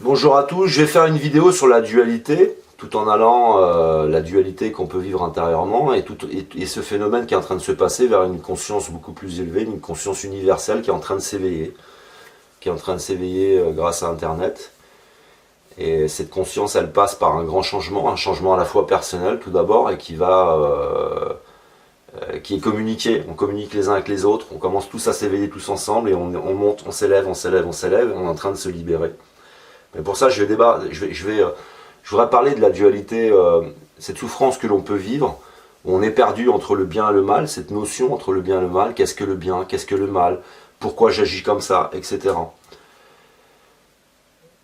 Bonjour à tous, je vais faire une vidéo sur la dualité, tout en allant la dualité qu'on peut vivre intérieurement et ce phénomène qui est en train de se passer vers une conscience beaucoup plus élevée, une conscience universelle qui est en train de s'éveiller, grâce à Internet. Et cette conscience, elle passe par un grand changement, un changement à la fois personnel tout d'abord et qui est communiqué. On communique les uns avec les autres, on commence tous à s'éveiller tous ensemble et on monte, on s'élève, on est en train de se libérer. Mais pour ça, je voudrais parler de la dualité, cette souffrance que l'on peut vivre, où on est perdu entre le bien et le mal, cette notion entre le bien et le mal, qu'est-ce que le bien, qu'est-ce que le mal, pourquoi j'agis comme ça, etc.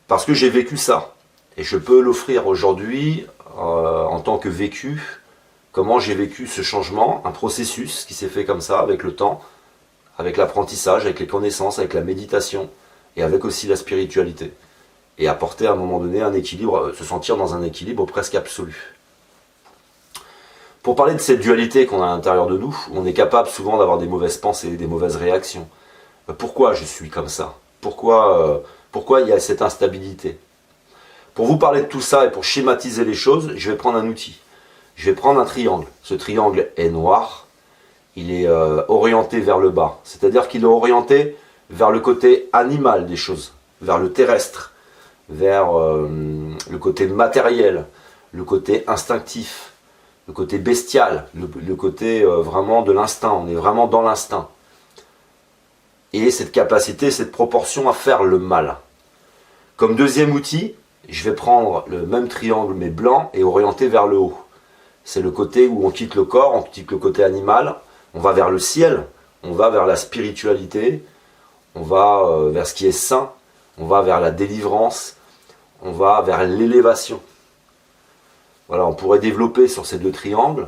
Parce que j'ai vécu ça, et je peux l'offrir aujourd'hui en tant que vécu, comment j'ai vécu ce changement, un processus qui s'est fait comme ça, avec le temps, avec l'apprentissage, avec les connaissances, avec la méditation, et avec aussi la spiritualité. Et apporter à un moment donné un équilibre, se sentir dans un équilibre presque absolu. Pour parler de cette dualité qu'on a à l'intérieur de nous, on est capable souvent d'avoir des mauvaises pensées, des mauvaises réactions. Pourquoi je suis comme ça? Pourquoi il y a cette instabilité? Pour vous parler de tout ça et pour schématiser les choses, je vais prendre un outil. Je vais prendre un triangle. Ce triangle est noir, il est orienté vers le bas. C'est-à-dire qu'il est orienté vers le côté animal des choses, vers le terrestre, vers le côté matériel, le côté instinctif, le côté bestial, le côté vraiment de l'instinct, on est vraiment dans l'instinct. Et cette capacité, cette proportion à faire le mal. Comme deuxième outil, je vais prendre le même triangle mais blanc et orienté vers le haut. C'est le côté où on quitte le corps, on quitte le côté animal, on va vers le ciel, on va vers la spiritualité, on va vers ce qui est saint, on va vers la délivrance, on va vers l'élévation. Voilà, on pourrait développer sur ces deux triangles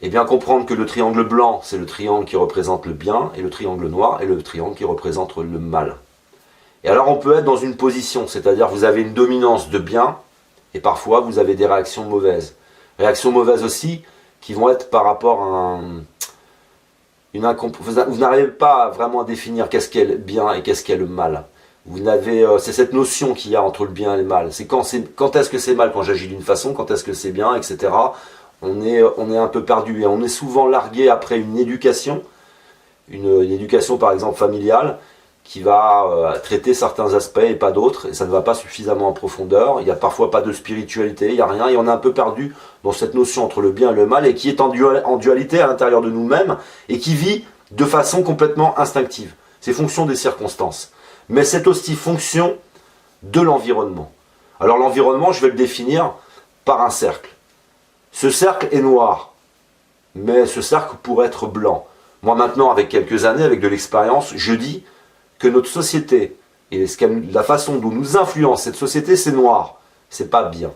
et bien comprendre que le triangle blanc, c'est le triangle qui représente le bien, et le triangle noir est le triangle qui représente le mal. Et alors on peut être dans une position, c'est-à-dire vous avez une dominance de bien, et parfois vous avez des réactions mauvaises. Réactions mauvaises aussi, qui vont être par rapport à vous n'arrivez pas vraiment à définir qu'est-ce qu'est le bien et qu'est-ce qu'est le mal. C'est cette notion qu'il y a entre le bien et le mal. C'est quand est-ce que c'est mal quand j'agis d'une façon, quand est-ce que c'est bien, etc. On est un peu perdu et on est souvent largué après une éducation par exemple familiale, qui va traiter certains aspects et pas d'autres, et ça ne va pas suffisamment en profondeur, il n'y a parfois pas de spiritualité, il n'y a rien, et on est un peu perdu dans cette notion entre le bien et le mal, et qui est en dualité à l'intérieur de nous-mêmes, et qui vit de façon complètement instinctive. C'est fonction des circonstances. Mais c'est aussi fonction de l'environnement. Alors l'environnement, je vais le définir par un cercle. Ce cercle est noir, mais ce cercle pourrait être blanc. Moi maintenant, avec quelques années, avec de l'expérience, je dis que notre société, et la façon dont nous influence cette société, c'est noir. C'est pas bien.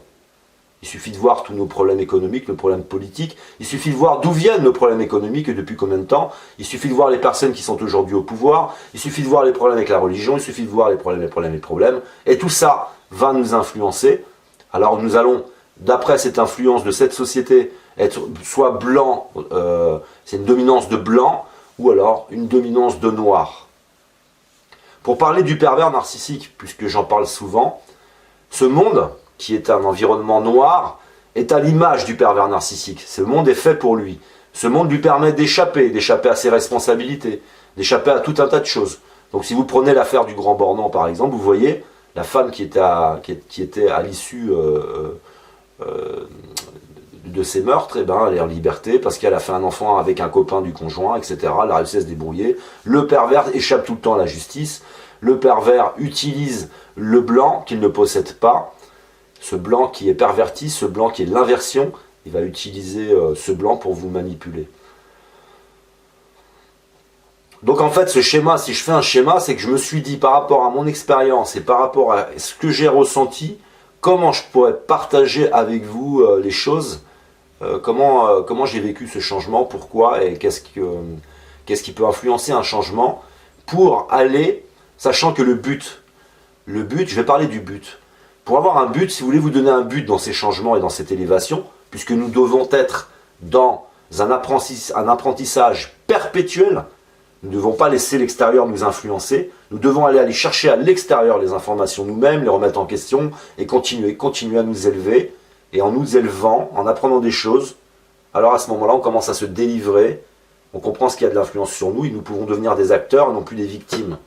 Il suffit de voir tous nos problèmes économiques, nos problèmes politiques. Il suffit de voir d'où viennent nos problèmes économiques et depuis combien de temps. Il suffit de voir les personnes qui sont aujourd'hui au pouvoir. Il suffit de voir les problèmes avec la religion. Il suffit de voir les problèmes. Et tout ça va nous influencer. Alors nous allons, d'après cette influence de cette société, être soit blanc, c'est une dominance de blanc, ou alors une dominance de noir. Pour parler du pervers narcissique, puisque j'en parle souvent, ce monde, qui est un environnement noir, est à l'image du pervers narcissique. Ce monde est fait pour lui. Ce monde lui permet d'échapper à ses responsabilités, d'échapper à tout un tas de choses. Donc si vous prenez l'affaire du Grand Bornand par exemple, vous voyez la femme qui était à l'issue de ces meurtres, elle est en liberté parce qu'elle a fait un enfant avec un copain du conjoint, etc. Elle a réussi à se débrouiller. Le pervers échappe tout le temps à la justice. Le pervers utilise le blanc qu'il ne possède pas. Ce blanc qui est perverti, ce blanc qui est l'inversion, il va utiliser ce blanc pour vous manipuler. Donc en fait ce schéma, si je fais un schéma, c'est que je me suis dit par rapport à mon expérience et par rapport à ce que j'ai ressenti, comment je pourrais partager avec vous les choses, comment j'ai vécu ce changement, pourquoi et qu'est-ce qui peut influencer un changement pour aller, sachant que le but, je vais parler du but. Pour avoir un but, si vous voulez vous donner un but dans ces changements et dans cette élévation, puisque nous devons être dans un apprentissage perpétuel, Nous ne devons pas laisser l'extérieur nous influencer. Nous devons aller chercher à l'extérieur les informations nous-mêmes, les remettre en question et continuer à nous élever. Et en nous élevant, en apprenant des choses, alors à ce moment-là, on commence à se délivrer. On comprend ce qu'il y a de l'influence sur nous et nous pouvons devenir des acteurs et non plus des victimes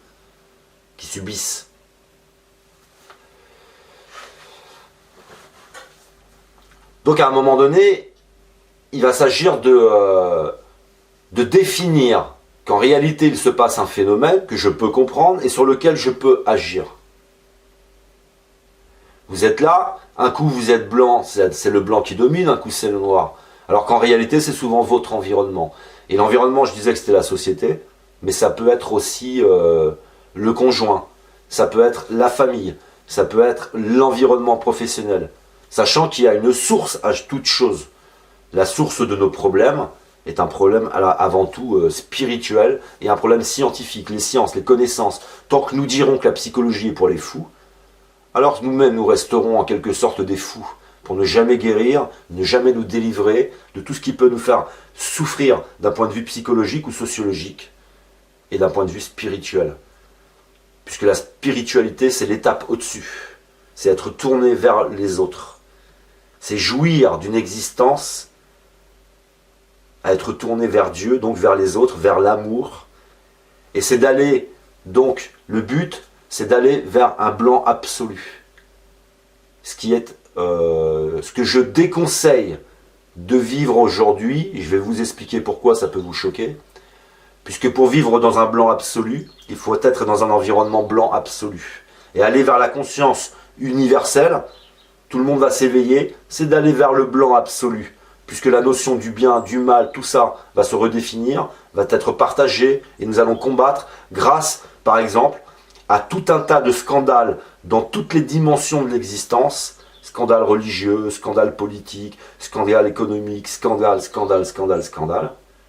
qui subissent. Donc à un moment donné, il va s'agir de définir qu'en réalité il se passe un phénomène que je peux comprendre et sur lequel je peux agir. Vous êtes là, un coup vous êtes blanc, c'est le blanc qui domine, un coup c'est le noir. Alors qu'en réalité c'est souvent votre environnement. Et l'environnement, je disais que c'était la société, mais ça peut être aussi le conjoint, ça peut être la famille, ça peut être l'environnement professionnel. Sachant qu'il y a une source à toute chose. La source de nos problèmes est un problème avant tout spirituel et un problème scientifique. Les sciences, les connaissances, tant que nous dirons que la psychologie est pour les fous, alors nous-mêmes nous resterons en quelque sorte des fous pour ne jamais guérir, ne jamais nous délivrer de tout ce qui peut nous faire souffrir d'un point de vue psychologique ou sociologique et d'un point de vue spirituel. Puisque la spiritualité, c'est l'étape au-dessus. C'est être tourné vers les autres. C'est jouir d'une existence à être tourné vers Dieu, donc vers les autres, vers l'amour. Et c'est d'aller, donc, le but, c'est d'aller vers un blanc absolu. Ce qui est ce que je déconseille de vivre aujourd'hui, et je vais vous expliquer pourquoi ça peut vous choquer, puisque pour vivre dans un blanc absolu, il faut être dans un environnement blanc absolu. Et aller vers la conscience universelle, tout le monde va s'éveiller, c'est d'aller vers le blanc absolu, puisque la notion du bien, du mal, tout ça va se redéfinir, va être partagé, et nous allons combattre grâce, par exemple, à tout un tas de scandales dans toutes les dimensions de l'existence, scandales religieux, scandales politiques, scandales économiques, scandales,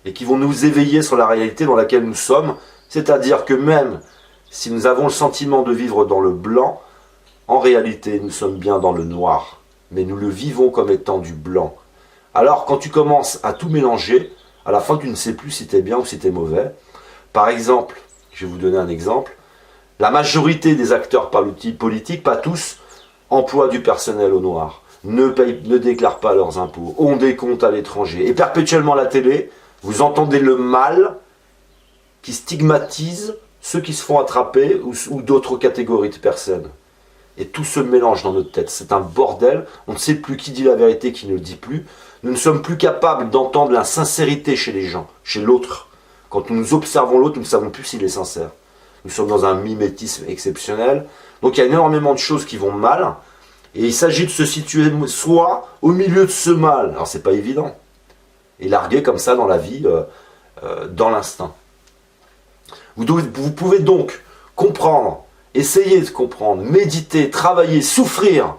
et qui vont nous éveiller sur la réalité dans laquelle nous sommes, c'est-à-dire que même si nous avons le sentiment de vivre dans le blanc, en réalité nous sommes bien dans le noir, mais nous le vivons comme étant du blanc. Alors quand tu commences à tout mélanger, à la fin tu ne sais plus si tu es bien ou si tu es mauvais. Par exemple, je vais vous donner un exemple, la majorité des acteurs politiques, pas tous, emploient du personnel au noir, ne déclarent pas leurs impôts, ont des comptes à l'étranger. Et perpétuellement à la télé, vous entendez le mal qui stigmatise ceux qui se font attraper ou d'autres catégories de personnes. Et tout se mélange dans notre tête. C'est un bordel, on ne sait plus qui dit la vérité, qui ne le dit plus. Nous ne sommes plus capables d'entendre la sincérité chez les gens, chez l'autre. Quand nous observons l'autre, nous ne savons plus s'il est sincère. Nous sommes dans un mimétisme exceptionnel. Donc il y a énormément de choses qui vont mal. Et il s'agit de se situer soit au milieu de ce mal. Alors c'est pas évident. Et larguer comme ça dans la vie, dans l'instinct. Vous pouvez donc comprendre, essayer de comprendre, méditer, travailler, souffrir.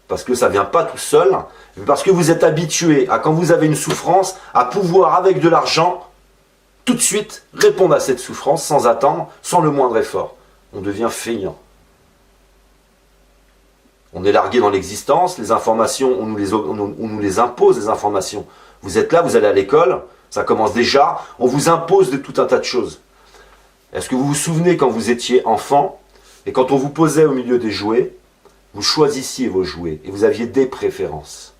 Parce que ça ne vient pas tout seul. Parce que vous êtes habitué à, quand vous avez une souffrance, à pouvoir avec de l'argent tout de suite répondre à cette souffrance sans attendre, sans le moindre effort. On devient feignant. On est largué dans l'existence, les informations, on nous les impose, les informations. Vous êtes là, vous allez à l'école, ça commence déjà, on vous impose de tout un tas de choses. Est-ce que vous vous souvenez quand vous étiez enfant, et quand on vous posait au milieu des jouets, vous choisissiez vos jouets, et vous aviez des préférences.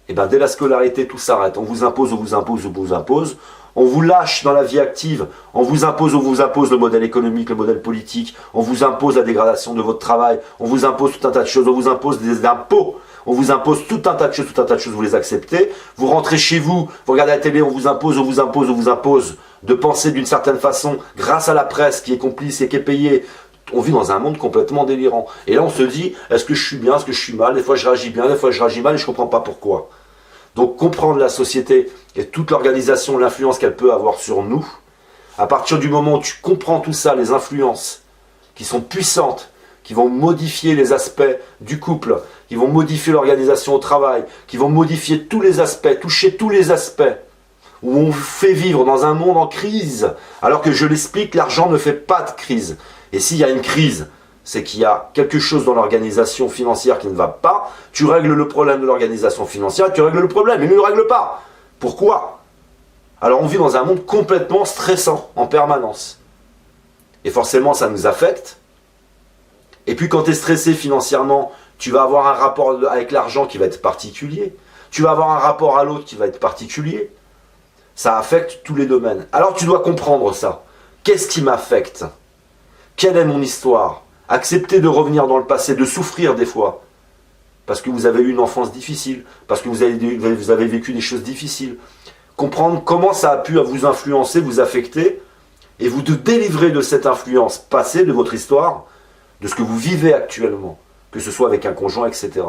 Et bien dès la scolarité, tout s'arrête. On vous impose, on vous impose, on vous impose. On vous lâche dans la vie active, on vous impose le modèle économique, le modèle politique, on vous impose la dégradation de votre travail, on vous impose tout un tas de choses, on vous impose des impôts, on vous impose tout un tas de choses, vous les acceptez, vous rentrez chez vous, vous regardez la télé, on vous impose de penser d'une certaine façon, grâce à la presse qui est complice et qui est payée. On vit dans un monde complètement délirant. Et là on se dit, est-ce que je suis bien, est-ce que je suis mal, des fois je réagis bien, des fois je réagis mal et je ne comprends pas pourquoi. Donc comprendre la société et toute l'organisation, l'influence qu'elle peut avoir sur nous, à partir du moment où tu comprends tout ça, les influences qui sont puissantes, qui vont modifier les aspects du couple, qui vont modifier l'organisation au travail, qui vont modifier tous les aspects, toucher tous les aspects, où on fait vivre dans un monde en crise, alors que je l'explique, l'argent ne fait pas de crise. Et s'il y a une crise, c'est qu'il y a quelque chose dans l'organisation financière qui ne va pas, tu règles le problème de l'organisation financière, tu règles le problème, mais ne le règle pas. Pourquoi? Alors on vit dans un monde complètement stressant, en permanence. Et forcément ça nous affecte. Et puis quand tu es stressé financièrement, tu vas avoir un rapport avec l'argent qui va être particulier. Tu vas avoir un rapport à l'autre qui va être particulier. Ça affecte tous les domaines. Alors tu dois comprendre ça. Qu'est-ce qui m'affecte? Quelle est mon histoire? Accepter de revenir dans le passé, de souffrir des fois. Parce que vous avez eu une enfance difficile, parce que vous avez vécu des choses difficiles. Comprendre comment ça a pu vous influencer, vous affecter, et vous de délivrer de cette influence passée, de votre histoire, de ce que vous vivez actuellement, que ce soit avec un conjoint, etc.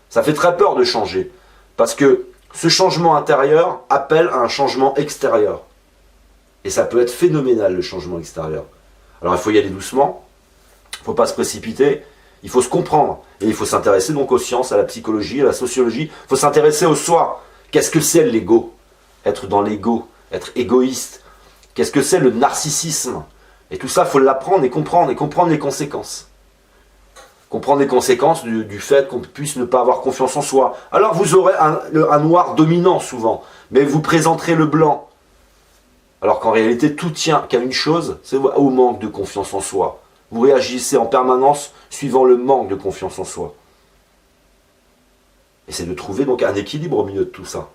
Ça fait très peur de changer, parce que ce changement intérieur appelle à un changement extérieur. Et ça peut être phénoménal, le changement extérieur. Alors il faut y aller doucement, il ne faut pas se précipiter, il faut se comprendre. Et il faut s'intéresser donc aux sciences, à la psychologie, à la sociologie. Il faut s'intéresser au soi. Qu'est-ce que c'est l'ego? Être dans l'ego, être égoïste. Qu'est-ce que c'est le narcissisme? Et tout ça, il faut l'apprendre et comprendre les conséquences. Comprendre les conséquences du fait qu'on puisse ne pas avoir confiance en soi. Alors vous aurez un noir dominant souvent, mais vous présenterez le blanc. Alors qu'en réalité, tout tient qu'à une chose, c'est au manque de confiance en soi. Vous réagissez en permanence suivant le manque de confiance en soi. Et c'est de trouver donc un équilibre au milieu de tout ça.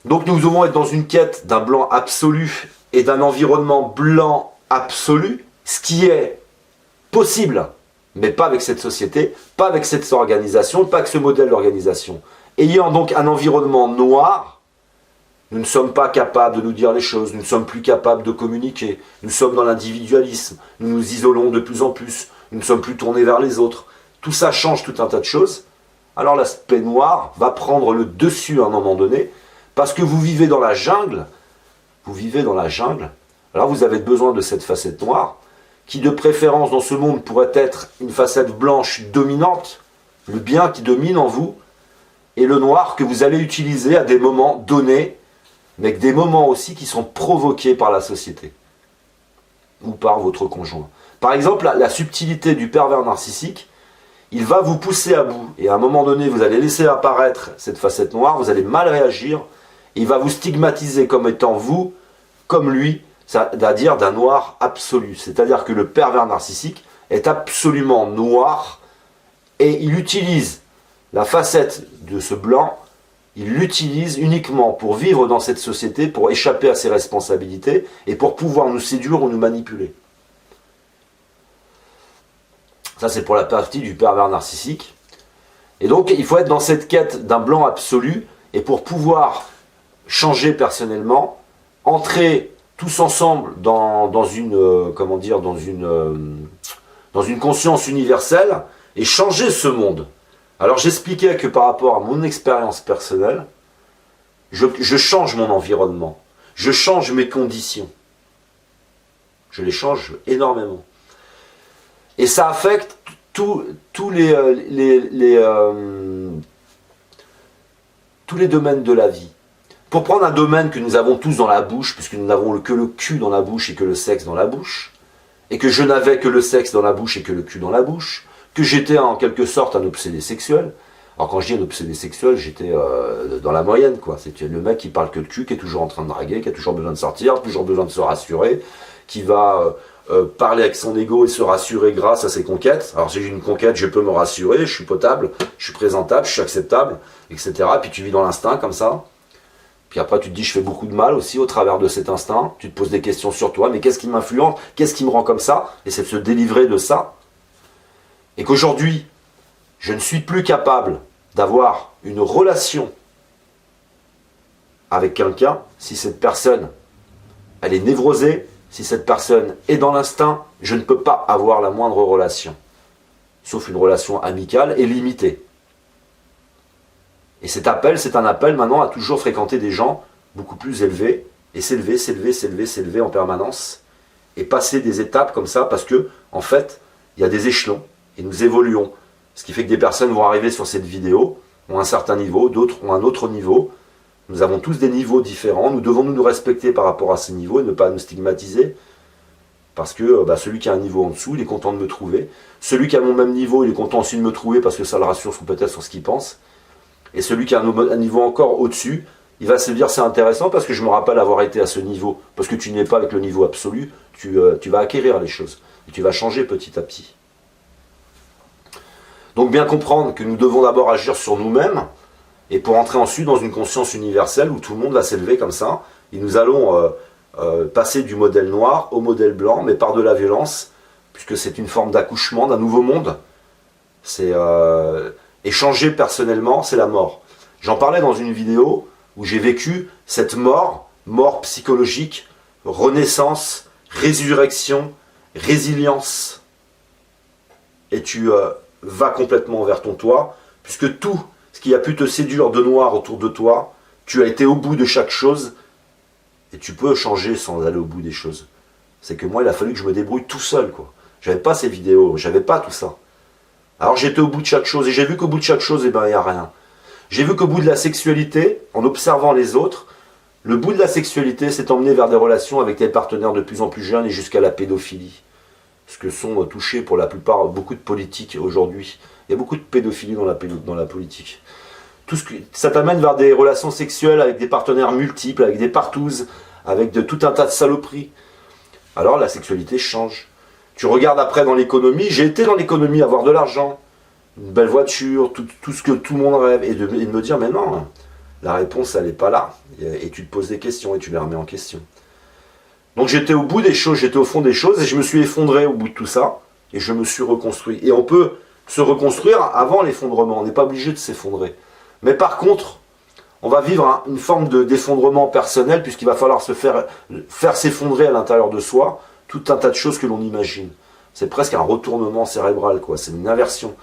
Donc nous devons être dans une quête d'un blanc absolu et d'un environnement blanc absolu, ce qui est possible, mais pas avec cette société, pas avec cette organisation, pas avec ce modèle d'organisation. Ayant donc un environnement noir, nous ne sommes pas capables de nous dire les choses, nous ne sommes plus capables de communiquer, nous sommes dans l'individualisme, nous nous isolons de plus en plus, nous ne sommes plus tournés vers les autres. Tout ça change tout un tas de choses. Alors l'aspect noir va prendre le dessus à un moment donné, parce que vous vivez dans la jungle, alors vous avez besoin de cette facette noire, qui de préférence dans ce monde pourrait être une facette blanche dominante, le bien qui domine en vous, et le noir que vous allez utiliser à des moments donnés, mais avec des moments aussi qui sont provoqués par la société ou par votre conjoint. Par exemple, la subtilité du pervers narcissique, il va vous pousser à bout, et à un moment donné, vous allez laisser apparaître cette facette noire, vous allez mal réagir, et il va vous stigmatiser comme étant vous, comme lui, c'est-à-dire d'un noir absolu. C'est-à-dire que le pervers narcissique est absolument noir, et il utilise la facette de ce blanc, il l'utilise uniquement pour vivre dans cette société, pour échapper à ses responsabilités et pour pouvoir nous séduire ou nous manipuler. Ça, c'est pour la partie du pervers narcissique. Et donc, il faut être dans cette quête d'un blanc absolu, et pour pouvoir changer personnellement, entrer tous ensemble dans une conscience universelle et changer ce monde. Alors j'expliquais que par rapport à mon expérience personnelle, je change mon environnement, je change mes conditions. Je les change énormément. Et ça affecte tous les domaines de la vie. Pour prendre un domaine que nous avons tous dans la bouche, puisque nous n'avons que le cul dans la bouche et que le sexe dans la bouche, et que je n'avais que le sexe dans la bouche et que le cul dans la bouche, que j'étais en quelque sorte un obsédé sexuel. Alors quand je dis un obsédé sexuel, j'étais dans la moyenne, quoi. C'est le mec qui parle que de cul, qui est toujours en train de draguer, qui a toujours besoin de sortir, toujours besoin de se rassurer, qui va parler avec son ego et se rassurer grâce à ses conquêtes. Alors si j'ai une conquête, je peux me rassurer, je suis potable, je suis présentable, je suis acceptable, etc. Puis tu vis dans l'instinct comme ça. Puis après tu te dis je fais beaucoup de mal aussi au travers de cet instinct. Tu te poses des questions sur toi, mais qu'est-ce qui m'influence? Qu'est-ce qui me rend comme ça? Et c'est de se délivrer de ça. Et qu'aujourd'hui, je ne suis plus capable d'avoir une relation avec quelqu'un si cette personne, elle est névrosée, si cette personne est dans l'instinct, je ne peux pas avoir la moindre relation. Sauf une relation amicale et limitée. Et cet appel, c'est un appel maintenant à toujours fréquenter des gens beaucoup plus élevés, et s'élever en permanence, et passer des étapes comme ça, parce que, en fait, il y a des échelons. Et nous évoluons. Ce qui fait que des personnes vont arriver sur cette vidéo, ont un certain niveau, d'autres ont un autre niveau. Nous avons tous des niveaux différents. Nous devons nous respecter par rapport à ces niveaux et ne pas nous stigmatiser. Parce que celui qui a un niveau en dessous, il est content de me trouver. Celui qui a mon même niveau, il est content aussi de me trouver parce que ça le rassure peut-être sur ce qu'il pense. Et celui qui a un niveau encore au-dessus, il va se dire c'est intéressant parce que je me rappelle avoir été à ce niveau. Parce que tu n'es pas avec le niveau absolu, tu vas acquérir les choses. Et tu vas changer petit à petit. Donc bien comprendre que nous devons d'abord agir sur nous-mêmes, et pour entrer ensuite dans une conscience universelle où tout le monde va s'élever comme ça, et nous allons passer du modèle noir au modèle blanc, mais par de la violence, puisque c'est une forme d'accouchement d'un nouveau monde. Et changer personnellement, c'est la mort. J'en parlais dans une vidéo où j'ai vécu cette mort psychologique, renaissance, résurrection, résilience. Et tu vas complètement vers ton toit, puisque tout ce qui a pu te séduire de noir autour de toi, tu as été au bout de chaque chose, et tu peux changer sans aller au bout des choses. C'est que moi, il a fallu que je me débrouille tout seul, quoi. J'avais pas ces vidéos, j'avais pas tout ça. Alors j'étais au bout de chaque chose, et j'ai vu qu'au bout de chaque chose, eh ben, il n'y a rien. J'ai vu qu'au bout de la sexualité, en observant les autres, le bout de la sexualité s'est emmené vers des relations avec des partenaires de plus en plus jeunes et jusqu'à la pédophilie. Ce que sont touchés pour la plupart beaucoup de politiques aujourd'hui. Il y a beaucoup de pédophilie dans la politique. Ça t'amène vers des relations sexuelles avec des partenaires multiples, avec des partouzes, avec tout un tas de saloperies. Alors la sexualité change. Tu regardes après dans l'économie, j'ai été dans l'économie, avoir de l'argent, une belle voiture, tout ce que tout le monde rêve, et de me dire, mais non, la réponse, elle n'est pas là. Et tu te poses des questions, et tu les remets en question. Donc j'étais au bout des choses, j'étais au fond des choses, et je me suis effondré au bout de tout ça, et je me suis reconstruit. Et on peut se reconstruire avant l'effondrement, on n'est pas obligé de s'effondrer. Mais par contre, on va vivre une forme d'effondrement personnel, puisqu'il va falloir faire s'effondrer à l'intérieur de soi, tout un tas de choses que l'on imagine. C'est presque un retournement cérébral, quoi. C'est une inversion.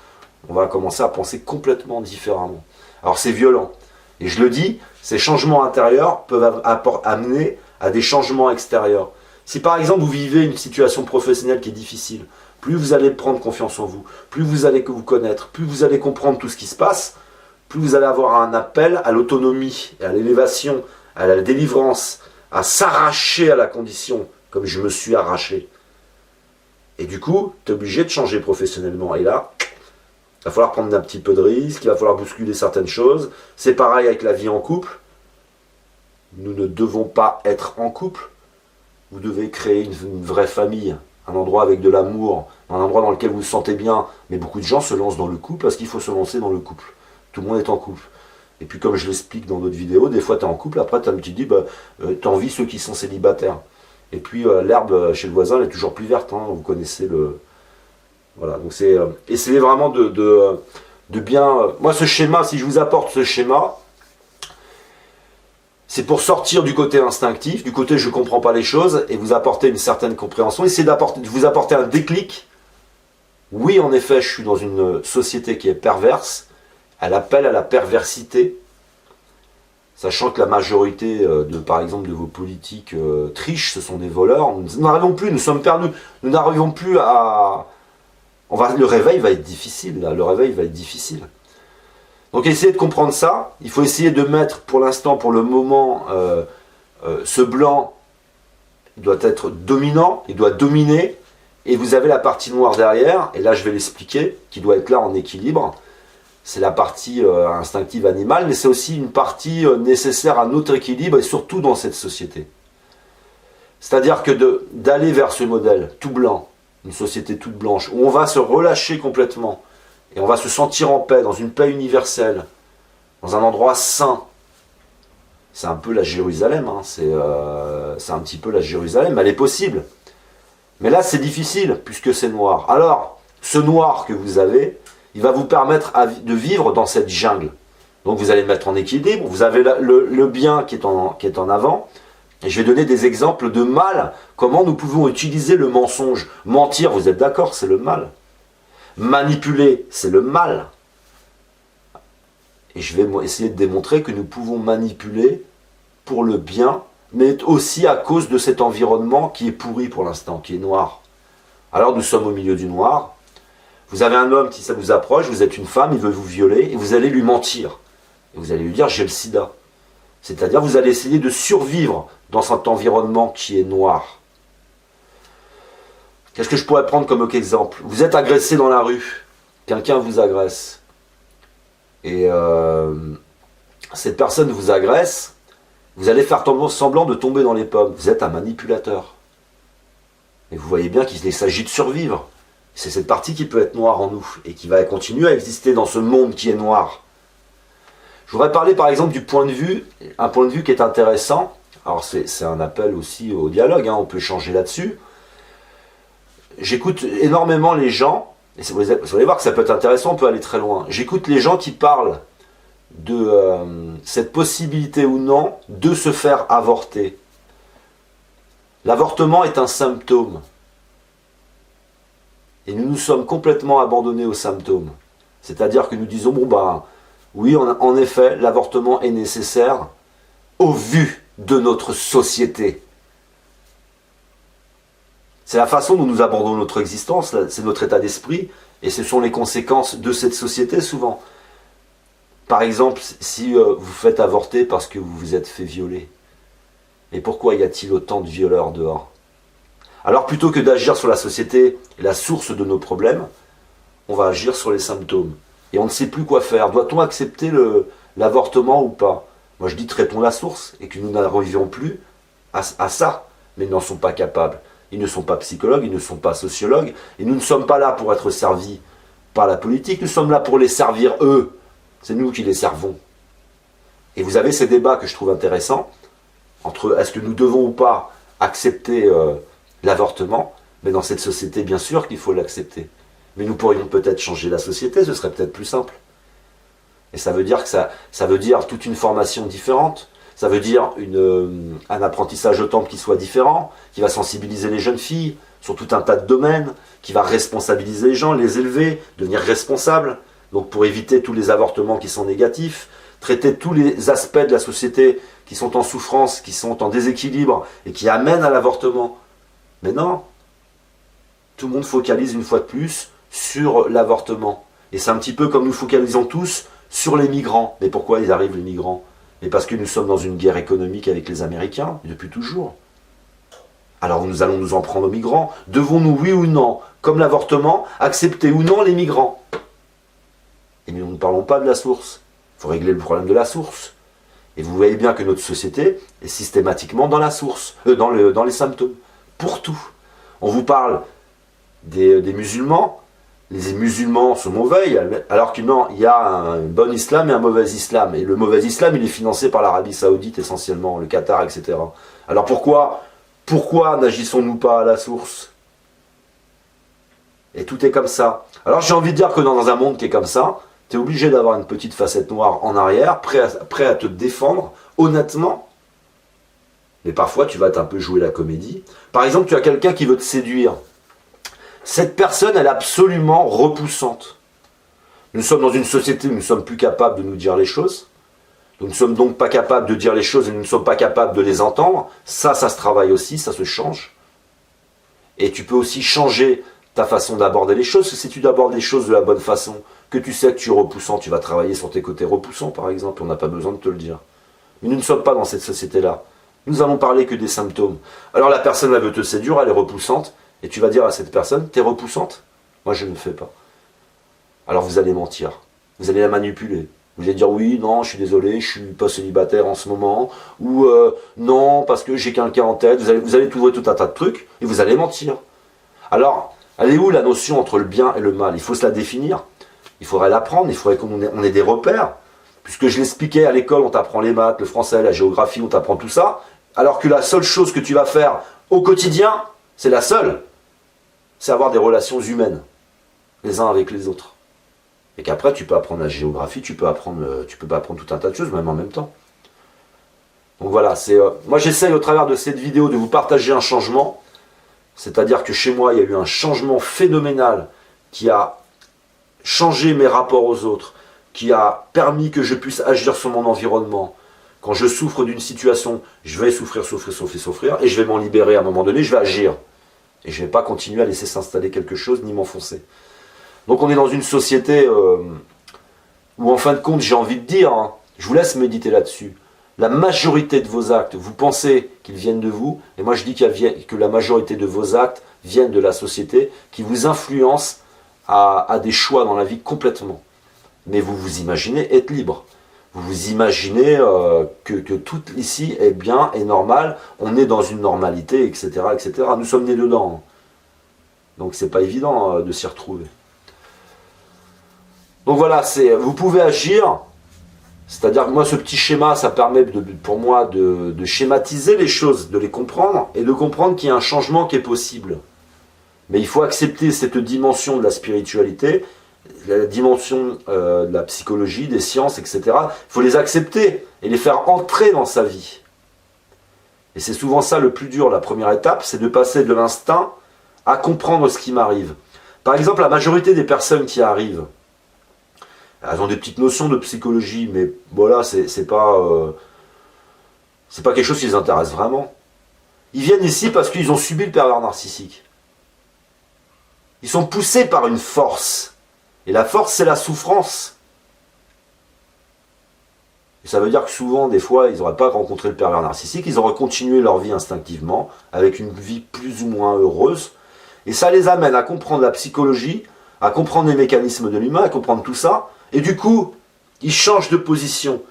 On va commencer à penser complètement différemment. Alors c'est violent. Et je le dis, ces changements intérieurs peuvent amener à des changements extérieurs. Si par exemple vous vivez une situation professionnelle qui est difficile, plus vous allez prendre confiance en vous, plus vous allez vous connaître, plus vous allez comprendre tout ce qui se passe, plus vous allez avoir un appel à l'autonomie, et à l'élévation, à la délivrance, à s'arracher à la condition, comme je me suis arraché. Et du coup, tu es obligé de changer professionnellement. Et là, il va falloir prendre un petit peu de risque, il va falloir bousculer certaines choses. C'est pareil avec la vie en couple. Nous ne devons pas être en couple. Vous devez créer une vraie famille, un endroit avec de l'amour, un endroit dans lequel vous vous sentez bien. Mais beaucoup de gens se lancent dans le couple parce qu'il faut se lancer dans le couple. Tout le monde est en couple. Et puis comme je l'explique dans d'autres vidéos, des fois tu es en couple, après tu te dis, tu envies ceux qui sont célibataires. Et puis l'herbe chez le voisin elle est toujours plus verte, hein, vous connaissez le... Voilà, donc c'est... essayez vraiment de bien... moi ce schéma, si je vous apporte ce schéma, c'est pour sortir du côté instinctif, du côté je ne comprends pas les choses, et vous apporter une certaine compréhension, essayez de vous apporter un déclic. Oui, en effet, je suis dans une société qui est perverse, elle appelle à la perversité, sachant que la majorité, par exemple, de vos politiques trichent, ce sont des voleurs. Nous n'arrivons plus, nous sommes perdus, nous n'arrivons plus à... le réveil va être difficile, là, le réveil va être difficile. Donc essayez de comprendre ça, il faut essayer de mettre pour l'instant, pour le moment, ce blanc, il doit être dominant, il doit dominer, et vous avez la partie noire derrière, et là je vais l'expliquer, qui doit être là en équilibre. C'est la partie instinctive animale, mais c'est aussi une partie nécessaire à notre équilibre, et surtout dans cette société. C'est-à-dire que d'aller vers ce modèle tout blanc, une société toute blanche, où on va se relâcher complètement, et on va se sentir en paix, dans une paix universelle, dans un endroit saint. C'est un peu la Jérusalem, hein, c'est un petit peu la Jérusalem, elle est possible. Mais là c'est difficile, puisque c'est noir. Alors, ce noir que vous avez, il va vous permettre de vivre dans cette jungle. Donc vous allez le mettre en équilibre, vous avez le bien qui est en avant, et je vais donner des exemples de mal, comment nous pouvons utiliser le mensonge. Mentir, vous êtes d'accord, c'est le mal. Manipuler, c'est le mal. Et je vais essayer de démontrer que nous pouvons manipuler pour le bien, mais aussi à cause de cet environnement qui est pourri pour l'instant, qui est noir. Alors nous sommes au milieu du noir. Vous avez un homme qui ça vous approche, vous êtes une femme, il veut vous violer, et vous allez lui mentir. Et vous allez lui dire, j'ai le sida. C'est-à-dire, vous allez essayer de survivre dans cet environnement qui est noir. Qu'est-ce que je pourrais prendre comme exemple? Vous êtes agressé dans la rue, quelqu'un vous agresse. et cette personne vous agresse, vous allez faire semblant de tomber dans les pommes. Vous êtes un manipulateur. Et vous voyez bien qu'il s'agit de survivre. C'est cette partie qui peut être noire en nous et qui va continuer à exister dans ce monde qui est noir. Je voudrais parler par exemple du point de vue, un point de vue qui est intéressant. Alors c'est un appel aussi au dialogue, hein, on peut changer là-dessus. J'écoute énormément les gens, et vous allez voir que ça peut être intéressant, on peut aller très loin. J'écoute les gens qui parlent de cette possibilité ou non de se faire avorter. L'avortement est un symptôme. Et nous nous sommes complètement abandonnés aux symptômes. C'est-à-dire que nous disons, bon ben, oui, en effet, l'avortement est nécessaire au vu de notre société. C'est la façon dont nous abordons notre existence, c'est notre état d'esprit, et ce sont les conséquences de cette société souvent. Par exemple, si vous faites avorter parce que vous vous êtes fait violer, et pourquoi y a-t-il autant de violeurs dehors? Alors plutôt que d'agir sur la société et la source de nos problèmes, on va agir sur les symptômes. Et on ne sait plus quoi faire. Doit-on accepter l'avortement ou pas? Moi je dis traitons la source et que nous n'arrivions plus à ça. Mais ils n'en sont pas capables. Ils ne sont pas psychologues, ils ne sont pas sociologues. Et nous ne sommes pas là pour être servis par la politique, nous sommes là pour les servir eux. C'est nous qui les servons. Et vous avez ces débats que je trouve intéressants entre est-ce que nous devons ou pas accepter l'avortement, mais dans cette société, bien sûr qu'il faut l'accepter. Mais nous pourrions peut-être changer la société, ce serait peut-être plus simple. Et ça veut dire que ça veut dire toute une formation différente. Ça veut dire un apprentissage au temple qui soit différent, qui va sensibiliser les jeunes filles sur tout un tas de domaines, qui va responsabiliser les gens, les élever, devenir responsables. Donc pour éviter tous les avortements qui sont négatifs, traiter tous les aspects de la société qui sont en souffrance, qui sont en déséquilibre et qui amènent à l'avortement. Mais non, tout le monde focalise une fois de plus sur l'avortement. Et c'est un petit peu comme nous focalisons tous sur les migrants. Mais pourquoi ils arrivent les migrants? Mais parce que nous sommes dans une guerre économique avec les Américains, depuis toujours. Alors nous allons nous en prendre aux migrants. Devons-nous, oui ou non, comme l'avortement, accepter ou non les migrants? Et nous ne parlons pas de la source. Il faut régler le problème de la source. Et vous voyez bien que notre société est systématiquement dans la source, dans les symptômes. Pour tout. On vous parle des musulmans. Les musulmans sont mauvais, alors que non, il y a un bon islam et un mauvais islam. Et le mauvais islam, il est financé par l'Arabie Saoudite essentiellement, le Qatar, etc. Alors pourquoi n'agissons-nous pas à la source? Et tout est comme ça. Alors j'ai envie de dire que dans un monde qui est comme ça, tu es obligé d'avoir une petite facette noire en arrière, prêt à te défendre, honnêtement. Mais parfois, tu vas un peu jouer la comédie. Par exemple, tu as quelqu'un qui veut te séduire. Cette personne, elle est absolument repoussante. Nous sommes dans une société où nous ne sommes plus capables de nous dire les choses. Nous ne sommes donc pas capables de dire les choses et nous ne sommes pas capables de les entendre. Ça se travaille aussi, ça se change. Et tu peux aussi changer ta façon d'aborder les choses. Si tu abordes les choses de la bonne façon, que tu sais que tu es repoussant, tu vas travailler sur tes côtés repoussants, par exemple. On n'a pas besoin de te le dire. Mais nous ne sommes pas dans cette société-là. Nous allons parler que des symptômes. Alors la personne, elle veut te séduire, elle est repoussante. Et tu vas dire à cette personne, t'es repoussante? Moi, je ne le fais pas. Alors vous allez mentir. Vous allez la manipuler. Vous allez dire, oui, non, je suis désolé, je suis pas célibataire en ce moment. Ou non, parce que j'ai quelqu'un en tête. Vous allez trouver tout un tas de trucs et vous allez mentir. Alors, elle est où la notion entre le bien et le mal? Il faut se la définir. Il faudrait l'apprendre. Il faudrait qu'on ait des repères. Puisque je l'expliquais à l'école, on t'apprend les maths, le français, la géographie, on t'apprend tout ça. Alors que la seule chose que tu vas faire au quotidien, c'est la seule, c'est avoir des relations humaines, les uns avec les autres. Et qu'après, tu peux apprendre la géographie, tu peux apprendre tout un tas de choses, même en même temps. Donc voilà, moi j'essaye au travers de cette vidéo de vous partager un changement, c'est-à-dire que chez moi, il y a eu un changement phénoménal qui a changé mes rapports aux autres, qui a permis que je puisse agir sur mon environnement. Quand je souffre d'une situation, je vais souffrir, et je vais m'en libérer à un moment donné, je vais agir. Et je ne vais pas continuer à laisser s'installer quelque chose, ni m'enfoncer. Donc on est dans une société où en fin de compte, j'ai envie de dire, hein, je vous laisse méditer là-dessus, la majorité de vos actes, vous pensez qu'ils viennent de vous, et moi je dis que la majorité de vos actes viennent de la société, qui vous influence à des choix dans la vie complètement. mais vous vous imaginez être libre. Vous vous imaginez que tout ici est bien et normal, on est dans une normalité, etc. etc. Nous sommes nés dedans. Donc c'est pas évident de s'y retrouver. Donc voilà, vous pouvez agir, c'est-à-dire que moi ce petit schéma, ça permet pour moi de schématiser les choses, de les comprendre, et de comprendre qu'il y a un changement qui est possible. Mais il faut accepter cette dimension de la spiritualité, la dimension de la psychologie, des sciences, etc. Il faut les accepter et les faire entrer dans sa vie. Et c'est souvent ça le plus dur, la première étape, c'est de passer de l'instinct à comprendre ce qui m'arrive. Par exemple, la majorité des personnes qui arrivent, elles ont des petites notions de psychologie, mais voilà, c'est pas quelque chose qui les intéresse vraiment. Ils viennent ici parce qu'ils ont subi le pervers narcissique. Ils sont poussés par une force. Et la force, c'est la souffrance. Et ça veut dire que souvent, des fois, ils n'auraient pas rencontré le pervers narcissique, ils auraient continué leur vie instinctivement, avec une vie plus ou moins heureuse. Et ça les amène à comprendre la psychologie, à comprendre les mécanismes de l'humain, à comprendre tout ça. Et du coup, ils changent de position.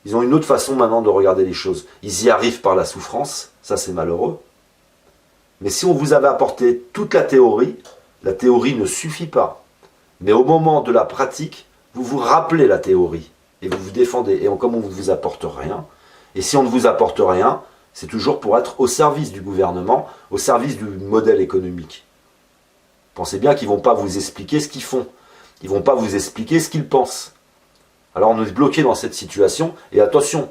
Ils ont une autre façon maintenant de regarder les choses. Ils y arrivent par la souffrance, ça c'est malheureux. Mais si on vous avait apporté toute la théorie ne suffit pas. Mais au moment de la pratique, vous vous rappelez la théorie et vous vous défendez. Et comme on ne vous apporte rien, et si on ne vous apporte rien, c'est toujours pour être au service du gouvernement, au service du modèle économique. Pensez bien qu'ils ne vont pas vous expliquer ce qu'ils font. Ils ne vont pas vous expliquer ce qu'ils pensent. Alors on est bloqué dans cette situation. Et attention,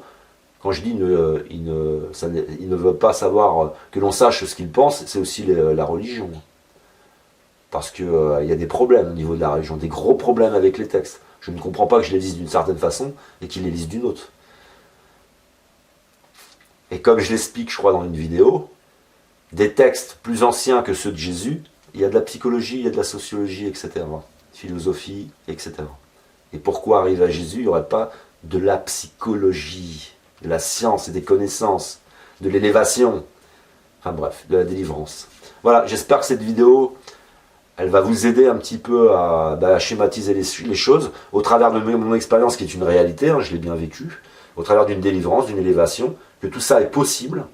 quand je dis ils ne veulent pas savoir que l'on sache ce qu'ils pensent, c'est aussi la religion. Parce qu'il y a des problèmes au niveau de la religion, des gros problèmes avec les textes. Je ne comprends pas que je les lise d'une certaine façon et qu'ils les lisent d'une autre. Et comme je l'explique, je crois, dans une vidéo, des textes plus anciens que ceux de Jésus, il y a de la psychologie, il y a de la sociologie, etc. Philosophie, etc. Et pourquoi arriver à Jésus, il n'y aurait pas de la psychologie, de la science et des connaissances, de l'élévation, enfin bref, de la délivrance. Voilà, j'espère que cette vidéo, elle va vous aider un petit peu à schématiser les choses, au travers de mon expérience qui est une réalité, je l'ai bien vécu, au travers d'une délivrance, d'une élévation, que tout ça est possible,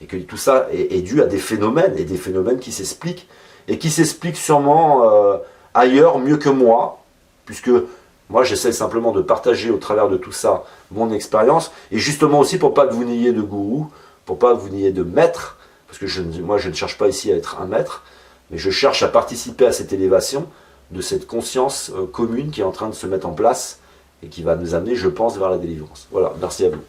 et que tout ça est dû à des phénomènes, et des phénomènes qui s'expliquent, et qui s'expliquent sûrement ailleurs mieux que moi, puisque moi j'essaie simplement de partager au travers de tout ça mon expérience, et justement aussi pour pas que vous n'ayez de gourou, pour pas que vous n'ayez de maître, parce que moi je ne cherche pas ici à être un maître, mais je cherche à participer à cette élévation de cette conscience commune qui est en train de se mettre en place et qui va nous amener, je pense, vers la délivrance. Voilà, merci à vous.